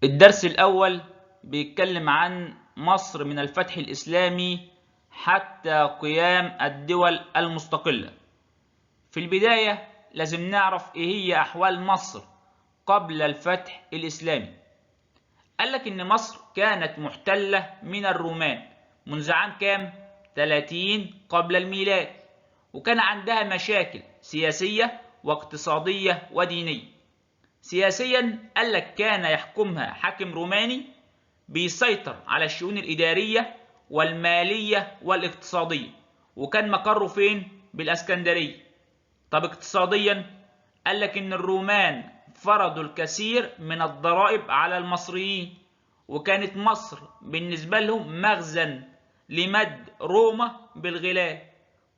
الدرس الأول بيتكلم عن مصر من الفتح الإسلامي حتى قيام الدول المستقلة. في البداية لازم نعرف إيه هي أحوال مصر قبل الفتح الإسلامي. قالك إن مصر كانت محتلة من الرومان منذ عام كام؟ 30 قبل الميلاد، وكان عندها مشاكل سياسية واقتصادية ودينية. سياسيا قالك كان يحكمها حاكم روماني بيسيطر على الشؤون الإدارية والمالية والاقتصادية، وكان مقره فين؟ بالإسكندرية. طب اقتصاديا قالك إن الرومان فرضوا الكثير من الضرائب على المصريين، وكانت مصر بالنسبة لهم مخزن لمد روما بالغلال.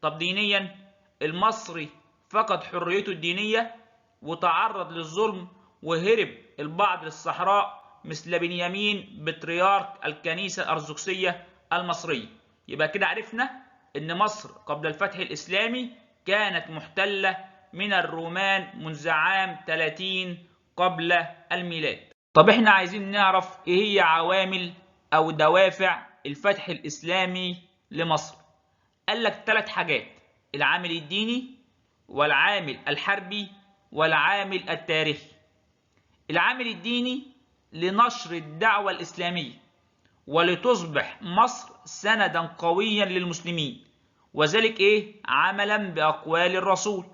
طب دينيا المصري فقد حريته الدينية وتعرض للظلم وهرب البعض للصحراء مثل بنيامين بطريرك الكنيسة الأرثوذكسية المصرية. يبقى كده عرفنا إن مصر قبل الفتح الإسلامي كانت محتلة من الرومان منذ عام 30 قبل الميلاد. طب احنا عايزين نعرف ايه هي عوامل او دوافع الفتح الإسلامي لمصر. قال لك 3 حاجات: العامل الديني والعامل الحربي والعامل التاريخي. العامل الديني لنشر الدعوة الإسلامية ولتصبح مصر سندا قويا للمسلمين، وذلك ايه؟ عملا بأقوال الرسول.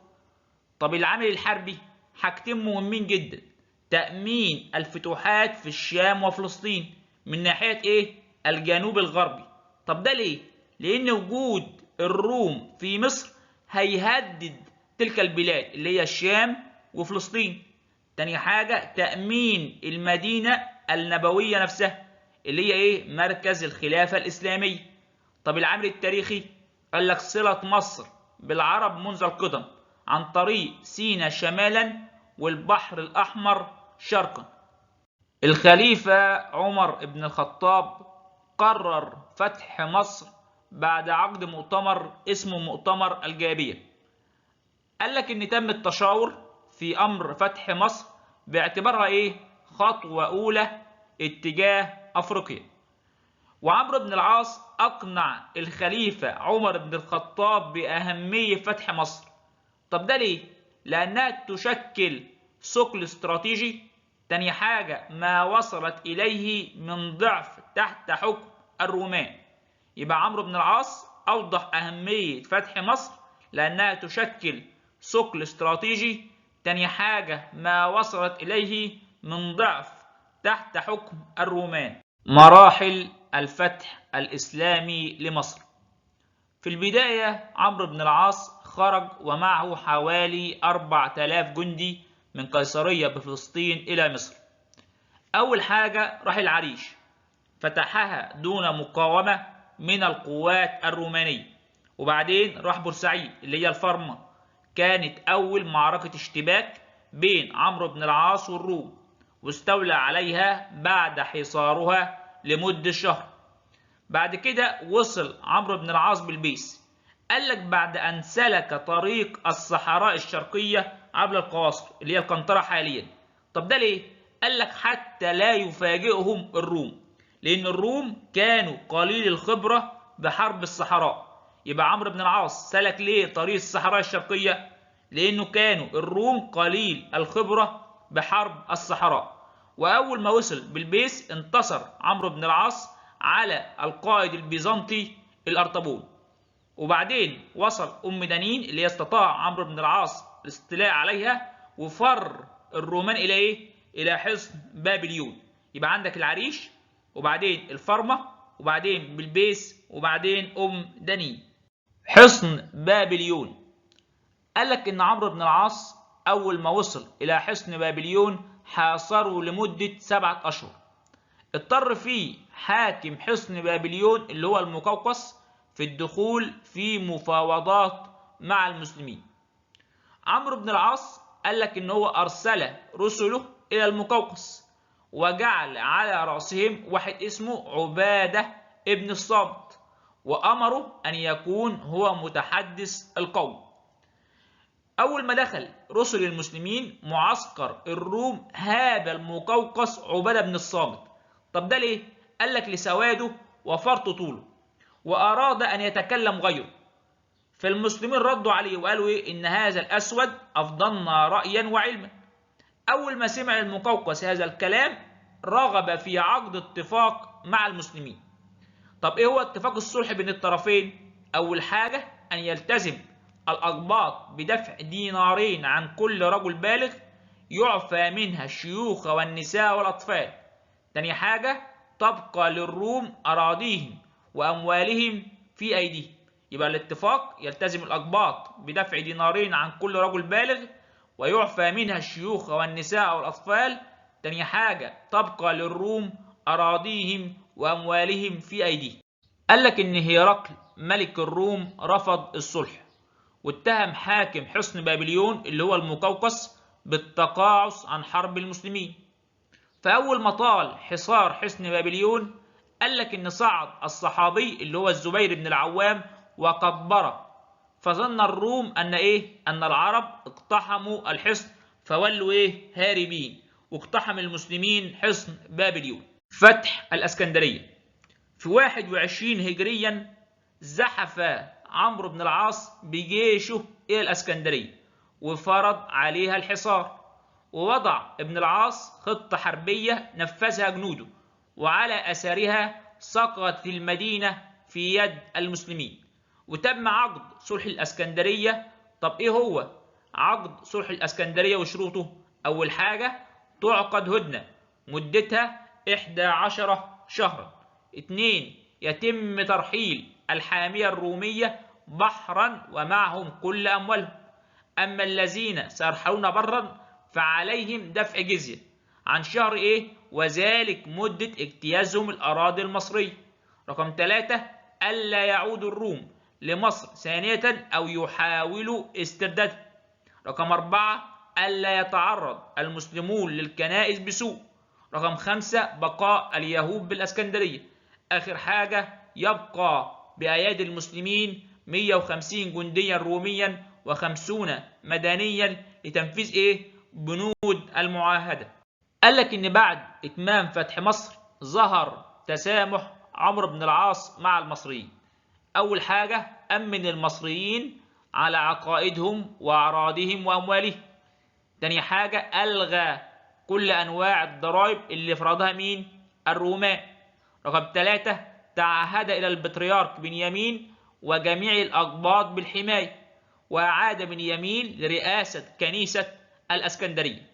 طب العامل الحربي حاجتين مهمين جدا: تأمين الفتوحات في الشام وفلسطين من ناحية ايه؟ الجنوب الغربي. طب ده ليه؟ لأن وجود الروم في مصر هيهدد تلك البلاد اللي هي الشام وفلسطين. تاني حاجة تأمين المدينة النبوية نفسها اللي هي ايه؟ مركز الخلافة الإسلامية. طب العامل التاريخي قال لك صلة مصر بالعرب منذ القدم عن طريق سيناء شمالا والبحر الأحمر شرقا. الخليفة عمر بن الخطاب قرر فتح مصر بعد عقد مؤتمر اسمه مؤتمر الجابية. قال لك ان تم التشاور في امر فتح مصر باعتبارها ايه؟ خطوة اولى اتجاه افريقيا. وعمرو بن العاص اقنع الخليفة عمر بن الخطاب باهمية فتح مصر. طب ده ليه؟ لانها تشكل ثقل استراتيجي. تاني حاجة ما وصلت اليه من ضعف تحت حكم الرومان. يبقى عمرو بن العاص اوضح اهمية فتح مصر لانها تشكل ثقل استراتيجي. تاني حاجة ما وصلت إليه من ضعف تحت حكم الرومان. مراحل الفتح الإسلامي لمصر. في البداية عمرو بن العاص خرج ومعه حوالي 4000 جندي من قيصرية بفلسطين إلى مصر. أول حاجة راح العريش، فتحها دون مقاومة من القوات الرومانية. وبعدين راح بورسعيد اللي هي الفرمة، كانت أول معركة اشتباك بين عمرو بن العاص والروم، واستولى عليها بعد حصارها لمدة شهر. بعد كده وصل عمرو بن العاص بالبيس. قال لك بعد أن سلك طريق الصحراء الشرقية عبر القواصر اللي هي القنطرة حاليا. طب ده ليه؟ قال لك حتى لا يفاجئهم الروم، لأن الروم كانوا قليل الخبرة بحرب الصحراء. يبقى عمرو بن العاص سلك ليه طريق الصحراء الشرقية؟ لأنه كانوا الروم قليل الخبرة بحرب الصحراء. وأول ما وصل بالبيس انتصر عمرو بن العاص على القائد البيزنطي الأرطبون. وبعدين وصل أم دنين اللي استطاع عمرو بن العاص الاستيلاء عليها، وفر الرومان إلى إيه؟ إلى حصن بابليون. يبقى عندك العريش، وبعدين الفرمة، وبعدين بلبيس، وبعدين أم دنين. حصن بابليون قال لك إن عمرو بن العاص أول ما وصل إلى حصن بابليون حاصره لمدة 7 أشهر. اضطر فيه حاكم حصن بابليون اللي هو المقوقس في الدخول في مفاوضات مع المسلمين. عمرو بن العاص قال لك ان هو ارسل رسله الى المقوقس، وجعل على راسهم واحد اسمه عبادة ابن الصامت، وامره ان يكون هو متحدث القوم. أول ما دخل رسل المسلمين معسكر الروم هاب المقوقس عبادة بن الصامت. طب ده ليه؟ قال لك لسواده وفرط طوله، وأراد أن يتكلم غيره. فالمسلمين ردوا عليه وقالوا إيه؟ إن هذا الأسود أفضلنا رأيا وعلما. أول ما سمع المقوقس هذا الكلام رغب في عقد اتفاق مع المسلمين. طب إيه هو اتفاق الصلح بين الطرفين؟ أول حاجة أن يلتزم الأقباط بدفع دينارين عن كل رجل بالغ يعفى منها الشيوخ والنساء والأطفال. تاني حاجة تبقى للروم أراضيهم وأموالهم في أيديهم. يبقى الاتفاق يلتزم الأقباط بدفع دينارين عن كل رجل بالغ ويعفى منها الشيوخ والنساء والأطفال. تاني حاجة تبقى للروم أراضيهم وأموالهم في أيديهم. قال لك إن هرقل ملك الروم رفض الصلح، واتهم حاكم حصن بابليون اللي هو المقوقس بالتقاعس عن حرب المسلمين. فأول ما طال حصار حصن بابليون قال لك إن صعد الصحابي اللي هو الزبير بن العوام وكبره، فظن الروم أن العرب اقتحموا الحصن فولوا هاربين، واقتحم المسلمين حصن بابليون. فتح الإسكندرية في 21 هجريا زحف عمرو بن العاص بجيشه إلى الإسكندرية وفرض عليها الحصار، ووضع ابن العاص خطة حربية نفذها جنوده، وعلى أثرها سقطت المدينة في يد المسلمين وتم عقد صلح الإسكندرية. طب إيه هو عقد صلح الإسكندرية وشروطه؟ أول حاجة تعقد هدنة مدتها 11 شهرا. 2. يتم ترحيل الحامية الرومية بحرا ومعهم كل أموالهم. أما الذين سيرحلون برا فعليهم دفع جزية عن شهر وذلك مدة اجتيازهم الأراضي المصرية. رقم 3. ألا يعود الروم لمصر ثانية أو يحاولوا استردادها. رقم 4. ألا يتعرض المسلمون للكنائس بسوء. رقم 5. بقاء اليهود بالإسكندرية. آخر حاجة يبقى بأيادي المسلمين 150 جنديا روميا و50 مدنيا لتنفيذ بنود المعاهدة. قال لك إن بعد إتمام فتح مصر ظهر تسامح عمرو بن العاص مع المصريين. أول حاجة أمن المصريين على عقائدهم وأعراضهم وأموالهم. تاني حاجة ألغى كل أنواع الضرائب اللي فرضها مين؟ الرومان. رقم 3. تعهد إلى البطريرك بنيامين وجميع الأقباط بالحماية، وأعاد بنيامين لرئاسة كنيسة الإسكندرية.